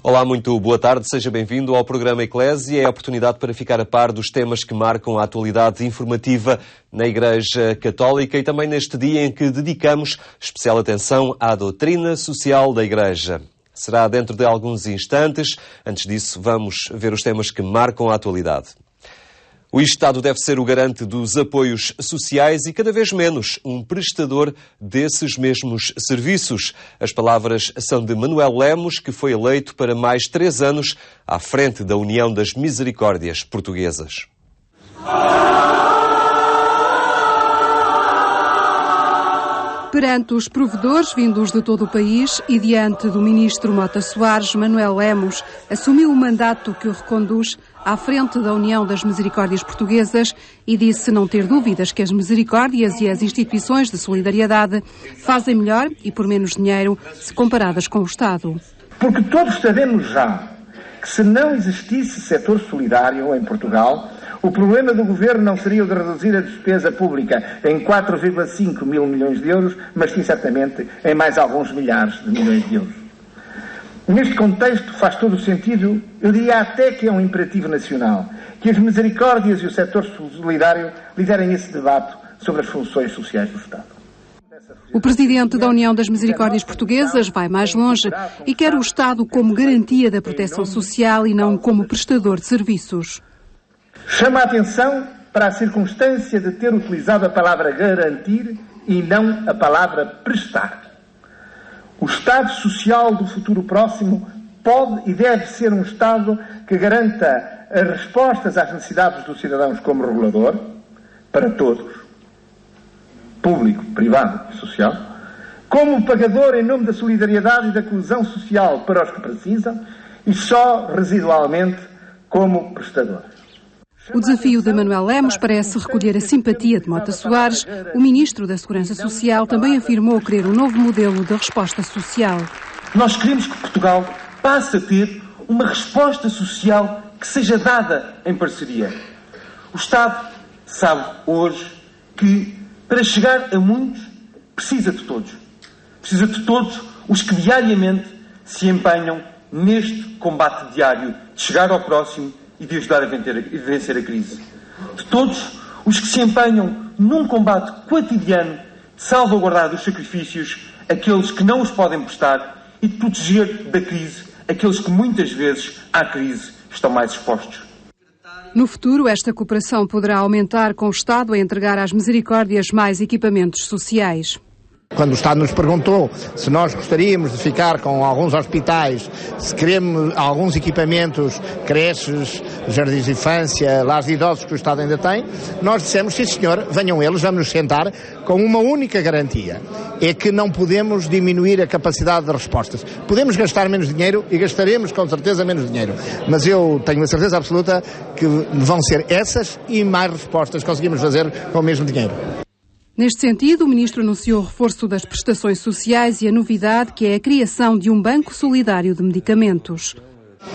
Olá, muito boa tarde, seja bem-vindo ao programa Eclésia. É a oportunidade para ficar a par dos temas que marcam a atualidade informativa na Igreja Católica e também neste dia em que dedicamos especial atenção à doutrina social da Igreja. Será dentro de alguns instantes. Antes disso, vamos ver os temas que marcam a atualidade. O Estado deve ser o garante dos apoios sociais e cada vez menos um prestador desses mesmos serviços. As palavras são de Manuel Lemos, que foi eleito para mais 3 anos à frente da União das Misericórdias Portuguesas. Perante os provedores vindos de todo o país e diante do ministro Mota Soares, Manuel Lemos assumiu o mandato que o reconduz à frente da União das Misericórdias Portuguesas e disse não ter dúvidas que as misericórdias e as instituições de solidariedade fazem melhor e por menos dinheiro se comparadas com o Estado. Porque todos sabemos já que se não existisse setor solidário em Portugal, o problema do Governo não seria o de reduzir a despesa pública em 4,5 mil milhões de euros, mas sim certamente em mais alguns milhares de milhões de euros. Neste contexto faz todo o sentido, eu diria até que é um imperativo nacional, que as misericórdias e o setor solidário liderem esse debate sobre as funções sociais do Estado. O presidente da União das Misericórdias Portuguesas vai mais longe e quer o Estado como garantia da proteção social e não como prestador de serviços. Chama a atenção para a circunstância de ter utilizado a palavra garantir e não a palavra prestar. O Estado social do futuro próximo pode e deve ser um Estado que garanta as respostas às necessidades dos cidadãos como regulador, para todos, público, privado e social, como pagador em nome da solidariedade e da coesão social para os que precisam e só residualmente como prestador. O desafio de Manuel Lemos parece recolher a simpatia de Mota Soares. O ministro da Segurança Social também afirmou querer um novo modelo de resposta social. Nós queremos que Portugal passe a ter uma resposta social que seja dada em parceria. O Estado sabe hoje que, para chegar a muitos, precisa de todos. Precisa de todos os que diariamente se empenham neste combate diário de chegar ao próximo e de ajudar a vencer a crise. De todos os que se empenham num combate quotidiano de salvaguardar dos sacrifícios aqueles que não os podem prestar e de proteger da crise aqueles que muitas vezes à crise estão mais expostos. No futuro, esta cooperação poderá aumentar com o Estado a entregar às misericórdias mais equipamentos sociais. Quando o Estado nos perguntou se nós gostaríamos de ficar com alguns hospitais, se queremos alguns equipamentos, creches, jardins de infância, lares de idosos que o Estado ainda tem, nós dissemos, sim senhor, venham eles, vamos nos sentar com uma única garantia. É que não podemos diminuir a capacidade de respostas. Podemos gastar menos dinheiro e gastaremos com certeza menos dinheiro. Mas eu tenho a certeza absoluta que vão ser essas e mais respostas que conseguimos fazer com o mesmo dinheiro. Neste sentido, o ministro anunciou o reforço das prestações sociais e a novidade que é a criação de um banco solidário de medicamentos.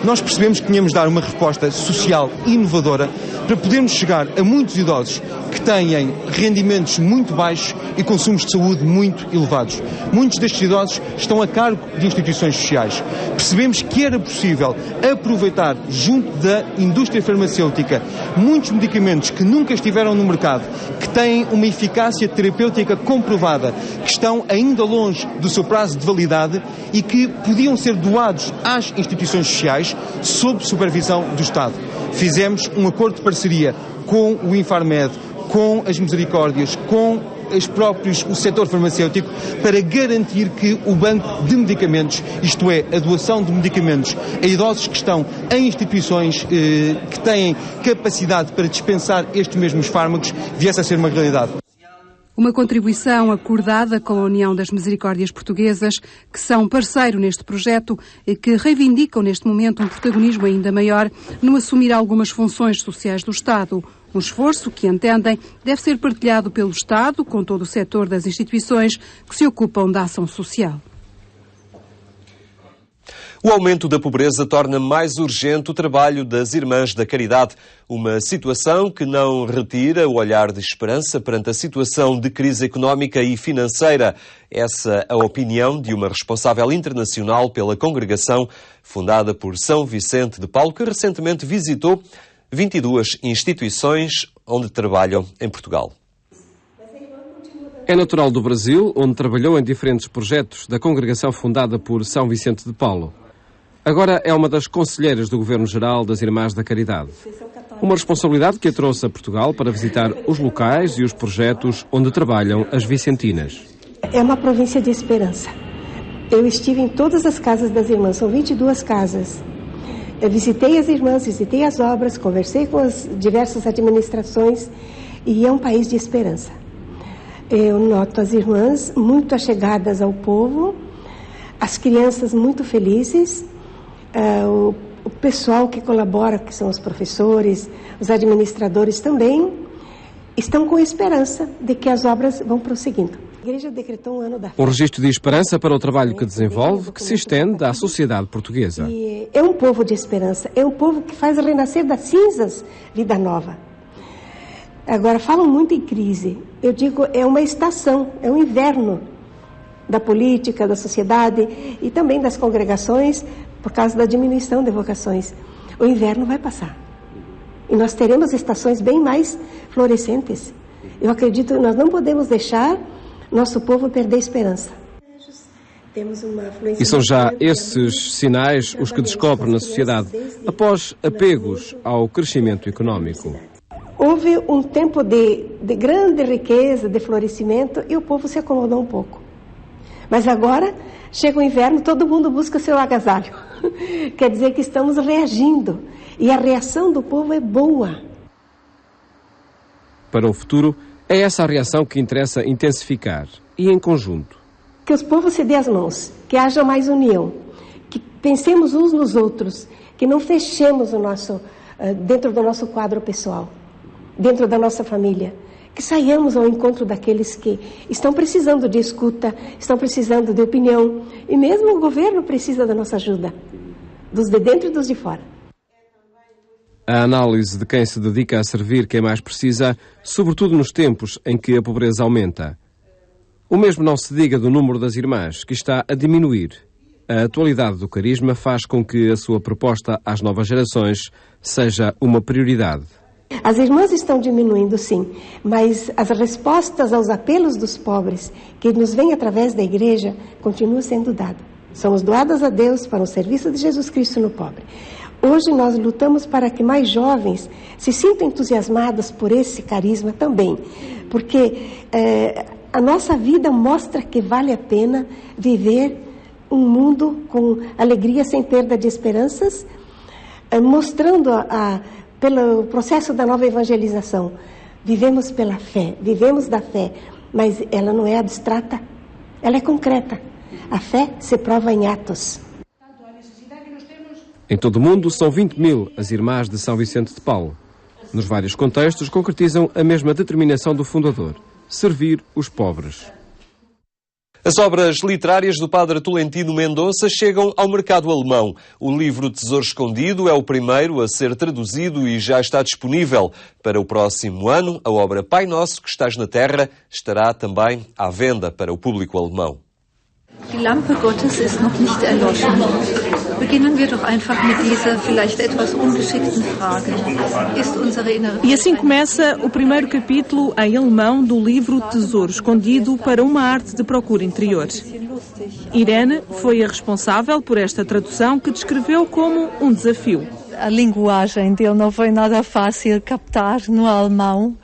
Nós percebemos que tínhamos de dar uma resposta social inovadora para podermos chegar a muitos idosos que têm rendimentos muito baixos e consumos de saúde muito elevados. Muitos destes idosos estão a cargo de instituições sociais. Percebemos que era possível aproveitar, junto da indústria farmacêutica, muitos medicamentos que nunca estiveram no mercado, que têm uma eficácia terapêutica comprovada, que estão ainda longe do seu prazo de validade e que podiam ser doados às instituições sociais sob supervisão do Estado. Fizemos um acordo de parceria com o Infarmed, com as Misericórdias, com o setor farmacêutico, para garantir que o banco de medicamentos, isto é, a doação de medicamentos a idosos que estão em instituições que têm capacidade para dispensar estes mesmos fármacos, viesse a ser uma realidade. Uma contribuição acordada com a União das Misericórdias Portuguesas, que são parceiro neste projeto e que reivindicam neste momento um protagonismo ainda maior no assumir algumas funções sociais do Estado. Um esforço que, entendem, deve ser partilhado pelo Estado com todo o setor das instituições que se ocupam da ação social. O aumento da pobreza torna mais urgente o trabalho das Irmãs da Caridade, uma situação que não retira o olhar de esperança perante a situação de crise económica e financeira. Essa é a opinião de uma responsável internacional pela congregação, fundada por São Vicente de Paulo, que recentemente visitou 22 instituições onde trabalham em Portugal. É natural do Brasil, onde trabalhou em diferentes projetos da congregação fundada por São Vicente de Paulo. Agora é uma das conselheiras do Governo-Geral das Irmãs da Caridade. Uma responsabilidade que a trouxe a Portugal para visitar os locais e os projetos onde trabalham as vicentinas. É uma província de esperança. Eu estive em todas as casas das irmãs, são 22 casas. Eu visitei as irmãs, visitei as obras, conversei com as diversas administrações e é um país de esperança. Eu noto as irmãs muito achegadas ao povo, as crianças muito felizes, o pessoal que colabora, que são os professores, os administradores também, estão com esperança de que as obras vão prosseguindo. A Igreja decretou um ano da fé. Um registro de esperança para o trabalho que desenvolve, que se estende à sociedade portuguesa. E é um povo de esperança, é um povo que faz renascer das cinzas vida nova. Agora, falam muito em crise. Eu digo, é uma estação, é um inverno da política, da sociedade e também das congregações, por causa da diminuição de vocações. O inverno vai passar. E nós teremos estações bem mais florescentes. Eu acredito que nós não podemos deixar nosso povo perder esperança. E são já esses sinais os que descobre na sociedade, após apegos ao crescimento económico. Houve um tempo de grande riqueza, de florescimento, e o povo se acomodou um pouco. Mas agora, chega o inverno, todo mundo busca seu agasalho. Quer dizer que estamos reagindo. E a reação do povo é boa. Para o futuro, é essa a reação que interessa intensificar, e em conjunto. Que os povos se dêem as mãos, que haja mais união, que pensemos uns nos outros, que não fechemos dentro do nosso quadro pessoal, dentro da nossa família. Que saiamos ao encontro daqueles que estão precisando de escuta, estão precisando de opinião. E mesmo o governo precisa da nossa ajuda, dos de dentro e dos de fora. A análise de quem se dedica a servir quem mais precisa, sobretudo nos tempos em que a pobreza aumenta. O mesmo não se diga do número das irmãs, que está a diminuir. A atualidade do carisma faz com que a sua proposta às novas gerações seja uma prioridade. As irmãs estão diminuindo, sim, mas as respostas aos apelos dos pobres, que nos vêm através da igreja, continuam sendo dadas. Somos doadas a Deus para o serviço de Jesus Cristo no pobre. Hoje nós lutamos para que mais jovens se sintam entusiasmados por esse carisma também, porque a nossa vida mostra que vale a pena viver um mundo com alegria sem perda de esperanças, mostrando pelo processo da nova evangelização. Vivemos pela fé, vivemos da fé, mas ela não é abstrata, ela é concreta. A fé se prova em atos. Em todo o mundo, são 20.000 as irmãs de São Vicente de Paulo. Nos vários contextos, concretizam a mesma determinação do fundador: servir os pobres. As obras literárias do padre Tolentino Mendonça chegam ao mercado alemão. O livro Tesouro Escondido é o primeiro a ser traduzido e já está disponível. Para o próximo ano, a obra Pai Nosso, que estás na Terra, estará também à venda para o público alemão. Die Lampe Gottes ist noch nicht erloschen. Beginnen wir doch einfach mit dieser vielleicht etwas ungeschickten Frage. Ist unsere innere... E assim começa o primeiro capítulo em alemão do livro Tesouro Escondido para uma arte de procura interior. Irene foi a responsável por esta tradução que descreveu como um desafio. A linguagem dele não foi nada fácil captar no alemão.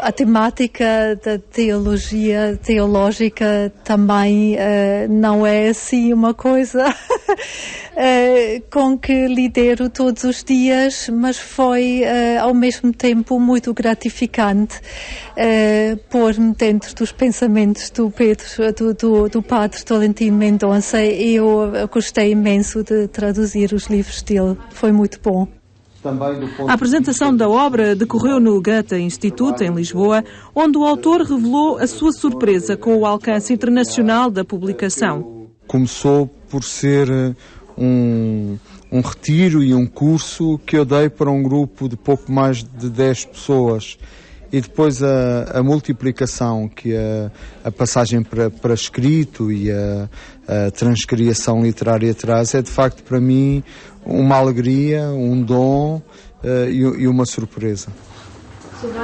A temática da teologia teológica também não é assim uma coisa com que lidero todos os dias, mas foi ao mesmo tempo muito gratificante pôr-me dentro dos pensamentos do padre Tolentino Mendonça. Eu gostei imenso de traduzir os livros dele, foi muito bom. A apresentação da obra decorreu no Goethe Instituto, em Lisboa, onde o autor revelou a sua surpresa com o alcance internacional da publicação. Começou por ser um retiro e um curso que eu dei para um grupo de pouco mais de 10 pessoas. E depois a multiplicação, que a passagem para escrito e a transcriação literária traz, é de facto para mim uma alegria, um dom e uma surpresa.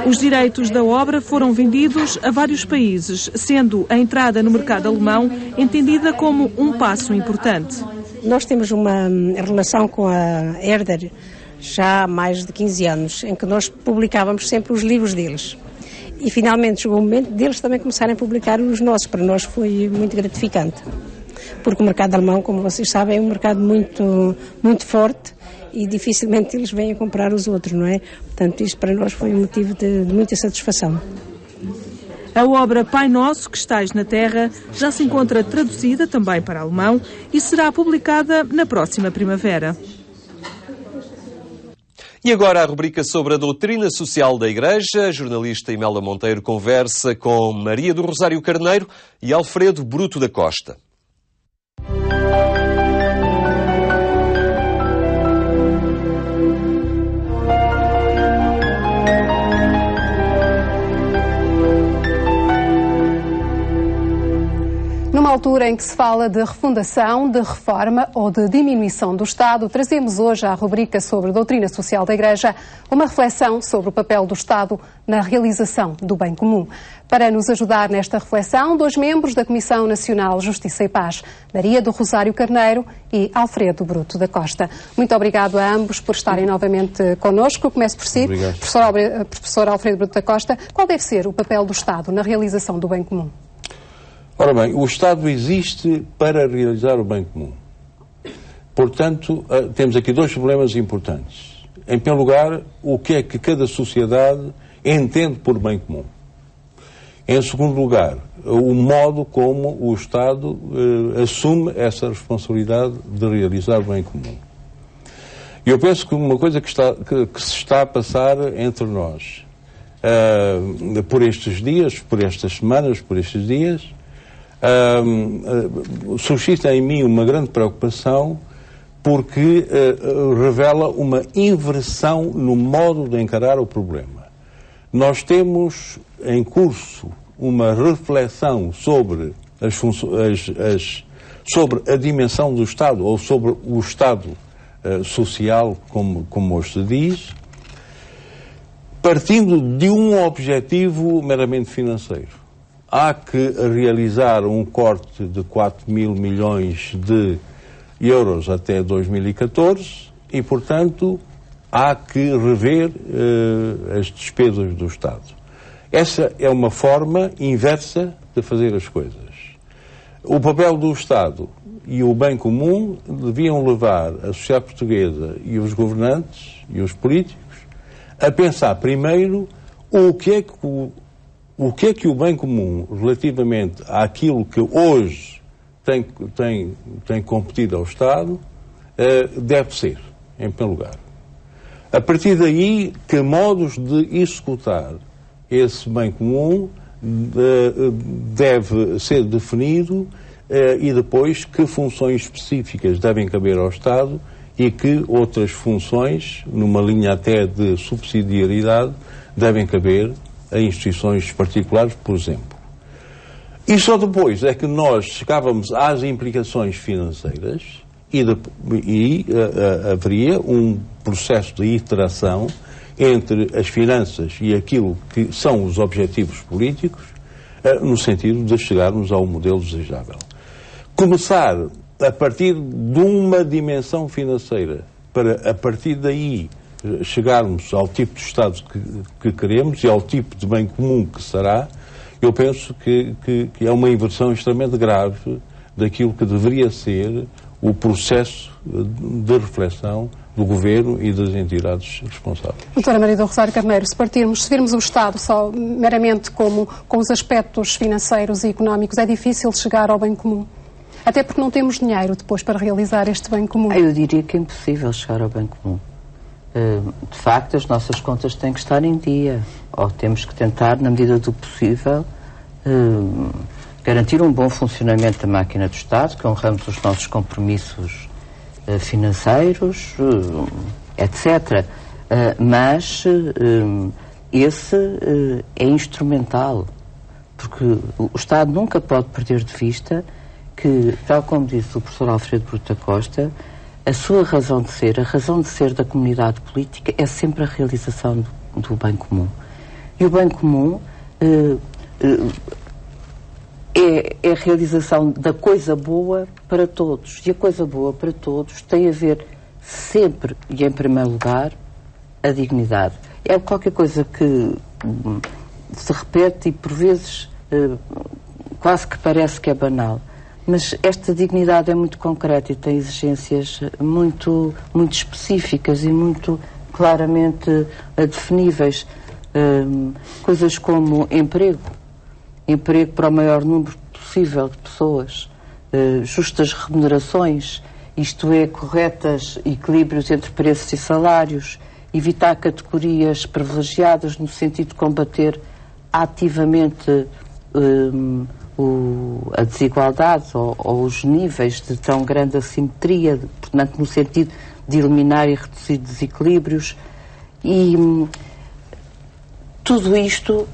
Os direitos da obra foram vendidos a vários países, sendo a entrada no mercado alemão entendida como um passo importante. Nós temos uma relação com a Herder já há mais de 15 anos, em que nós publicávamos sempre os livros deles. E finalmente chegou o momento deles também começarem a publicar os nossos. Para nós foi muito gratificante, porque o mercado alemão, como vocês sabem, é um mercado muito, muito forte e dificilmente eles vêm a comprar os outros, não é? Portanto, isto para nós foi um motivo de muita satisfação. A obra Pai Nosso, que estais na terra, já se encontra traduzida também para alemão e será publicada na próxima primavera. E agora a rubrica sobre a doutrina social da Igreja. A jornalista Imelda Monteiro conversa com Maria do Rosário Carneiro e Alfredo Bruto da Costa. Numa altura em que se fala de refundação, de reforma ou de diminuição do Estado, trazemos hoje à rubrica sobre a doutrina social da Igreja uma reflexão sobre o papel do Estado na realização do bem comum. Para nos ajudar nesta reflexão, 2 membros da Comissão Nacional Justiça e Paz, Maria do Rosário Carneiro e Alfredo Bruto da Costa. Muito obrigado a ambos por estarem novamente connosco. Começo por si, professor Alfredo Bruto da Costa. Qual deve ser o papel do Estado na realização do bem comum? Ora bem, o Estado existe para realizar o bem comum. Portanto, temos aqui 2 problemas importantes. Em primeiro lugar, o que é que cada sociedade entende por bem comum. Em segundo lugar, o modo como o Estado assume essa responsabilidade de realizar o bem comum. E eu penso que uma coisa que se está a passar entre nós, por estes dias, por estas semanas, por estes dias, suscita em mim uma grande preocupação, porque revela uma inversão no modo de encarar o problema. Nós temos em curso uma reflexão sobre sobre a dimensão do Estado, ou sobre o Estado social, como hoje se diz, partindo de um objetivo meramente financeiro. Há que realizar um corte de 4.000 milhões de euros até 2014 e, portanto, há que rever as despesas do Estado. Essa é uma forma inversa de fazer as coisas. O papel do Estado e o bem comum deviam levar a sociedade portuguesa e os governantes e os políticos a pensar primeiro o que é que o bem comum, relativamente àquilo que hoje tem competido ao Estado, deve ser, em primeiro lugar. A partir daí, que modos de executar esse bem comum deve ser definido e depois que funções específicas devem caber ao Estado e que outras funções, numa linha até de subsidiariedade, devem caber a instituições particulares, por exemplo. E só depois é que nós chegávamos às implicações financeiras e haveria um processo de iteração entre as finanças e aquilo que são os objetivos políticos, no sentido de chegarmos ao modelo desejável. Começar a partir de uma dimensão financeira para, a partir daí, chegarmos ao tipo de Estado que queremos e ao tipo de bem comum que será, eu penso que é uma inversão extremamente grave daquilo que deveria ser o processo de reflexão do Governo e das entidades responsáveis. Doutora Maria do Rosário Carneiro, se virmos o Estado só meramente como com os aspectos financeiros e económicos, é difícil chegar ao bem comum? Até porque não temos dinheiro depois para realizar este bem comum. Eu diria que é impossível chegar ao bem comum. De facto, as nossas contas têm que estar em dia, ou temos que tentar, na medida do possível, garantir um bom funcionamento da máquina do Estado, que honramos os nossos compromissos financeiros, etc. Mas esse é instrumental, porque o Estado nunca pode perder de vista que, tal como disse o professor Alfredo Bruto da Costa, a sua razão de ser, a razão de ser da comunidade política é sempre a realização do bem comum. E o bem comum é a realização da coisa boa para todos. E a coisa boa para todos tem a ver sempre e em primeiro lugar a dignidade. É qualquer coisa que se repete e por vezes quase que parece que é banal. Mas esta dignidade é muito concreta e tem exigências muito específicas e muito claramente definíveis. Coisas como emprego para o maior número possível de pessoas, justas remunerações, isto é, corretas equilíbrios entre preços e salários, evitar categorias privilegiadas no sentido de combater ativamente a desigualdade ou os níveis de tão grande assimetria, portanto, no sentido de eliminar e reduzir desequilíbrios. E tudo isto,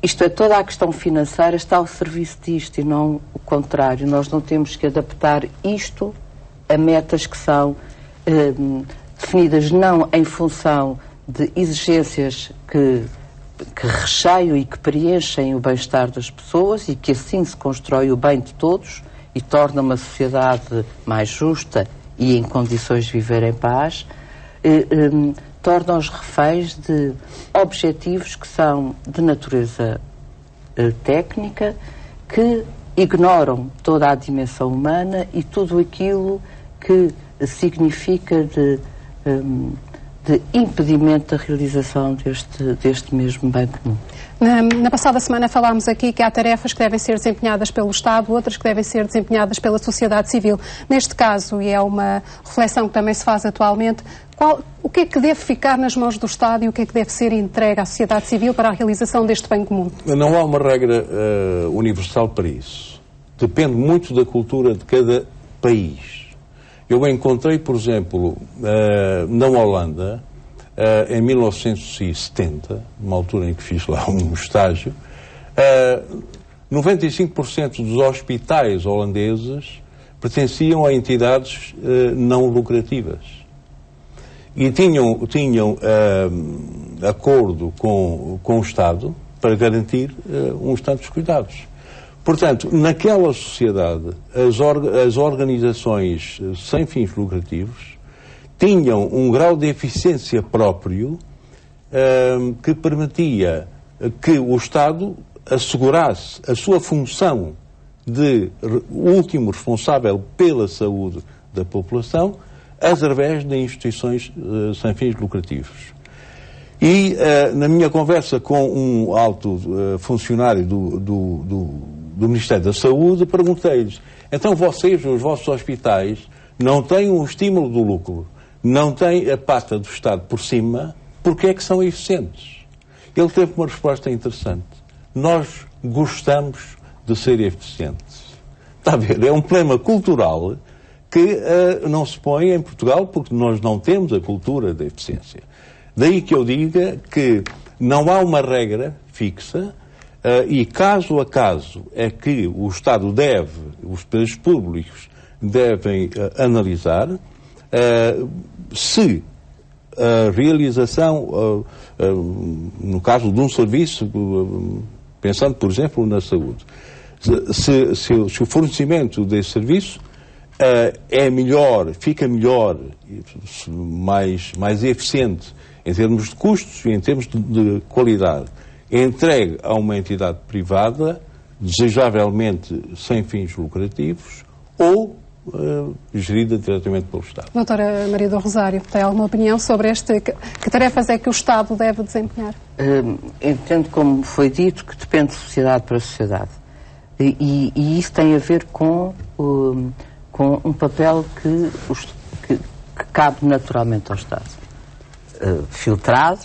isto é, toda a questão financeira está ao serviço disto e não o contrário. Nós não temos que adaptar isto a metas que são definidas não em função de exigências que recheiam e que preenchem o bem-estar das pessoas e que assim se constrói o bem de todos e torna uma sociedade mais justa e em condições de viver em paz, torna-os reféns de objetivos que são de natureza técnica, que ignoram toda a dimensão humana e tudo aquilo que significa de impedimento da realização deste mesmo bem comum. Na passada semana falámos aqui que há tarefas que devem ser desempenhadas pelo Estado, outras que devem ser desempenhadas pela sociedade civil. Neste caso, e é uma reflexão que também se faz atualmente, o que é que deve ficar nas mãos do Estado e o que é que deve ser entregue à sociedade civil para a realização deste bem comum? Não há uma regra universal para isso. Depende muito da cultura de cada país. Eu encontrei, por exemplo, na Holanda, em 1970, numa altura em que fiz lá um estágio, 95% dos hospitais holandeses pertenciam a entidades não lucrativas. E tinham acordo com o Estado para garantir um estado dos cuidados. Portanto, naquela sociedade, as organizações sem fins lucrativos tinham um grau de eficiência próprio que permitia que o Estado assegurasse a sua função de último responsável pela saúde da população através de instituições sem fins lucrativos. E na minha conversa com um alto funcionário do Ministério da Saúde, perguntei-lhes: então vocês, os vossos hospitais, não têm o estímulo do lucro, não têm a pata do Estado por cima, porque é que são eficientes? Ele teve uma resposta interessante: nós gostamos de ser eficientes. Está a ver? É um problema cultural que não se põe em Portugal porque nós não temos a cultura da eficiência. Daí que eu diga que não há uma regra fixa e caso a caso é que o Estado deve, os poderes públicos devem analisar se a realização, no caso de um serviço, pensando por exemplo na saúde, se o fornecimento desse serviço é melhor, fica melhor, mais eficiente em termos de custos e em termos de qualidade, entregue a uma entidade privada, desejavelmente sem fins lucrativos, ou gerida diretamente pelo Estado. Doutora Maria do Rosário, tem alguma opinião sobre que tarefas é que o Estado deve desempenhar? Entendo, como foi dito, que depende de sociedade para sociedade. E isso tem a ver com um papel que cabe naturalmente ao Estado. Filtrado,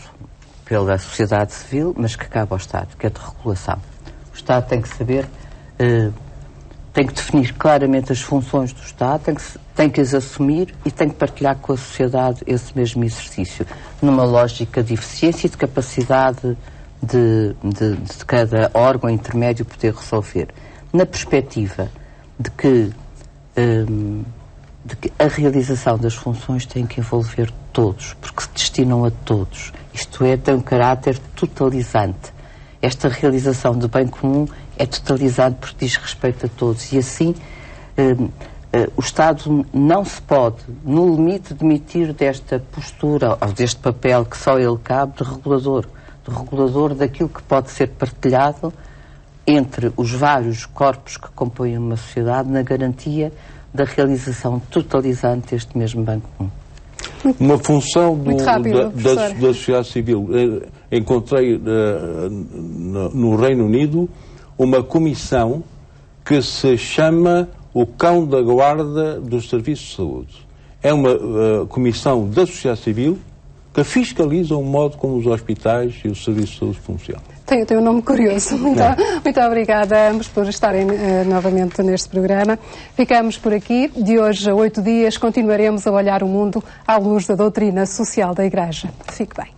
pela sociedade civil, mas que cabe ao Estado, que é de regulação. O Estado tem que saber, tem que definir claramente as funções do Estado, tem que as assumir e tem que partilhar com a sociedade esse mesmo exercício, numa lógica de eficiência e de capacidade de cada órgão intermédio poder resolver. Na perspectiva de que a realização das funções tem que envolver todos, porque se destinam a todos. Isto é, tem um caráter totalizante. Esta realização do bem comum é totalizante porque diz respeito a todos. E assim, o Estado não se pode, no limite, demitir desta postura, ou deste papel que só ele cabe, de regulador daquilo que pode ser partilhado entre os vários corpos que compõem uma sociedade na garantia da realização totalizante deste mesmo bem comum. Uma função da sociedade civil. Encontrei no Reino Unido uma comissão que se chama o Cão da Guarda dos Serviços de Saúde. É uma comissão da sociedade civil que fiscaliza o modo como os hospitais e os serviços de saúde funcionam. Tem um nome curioso. Muito obrigada a ambos por estarem novamente neste programa. Ficamos por aqui. De hoje a 8 dias continuaremos a olhar o mundo à luz da doutrina social da Igreja. Fique bem.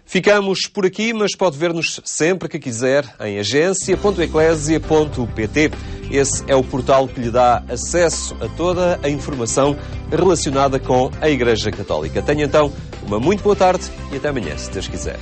Ficamos por aqui, mas pode ver-nos sempre que quiser em agência.eclesia.pt. Esse é o portal que lhe dá acesso a toda a informação relacionada com a Igreja Católica. Tenha então uma muito boa tarde e até amanhã, se Deus quiser.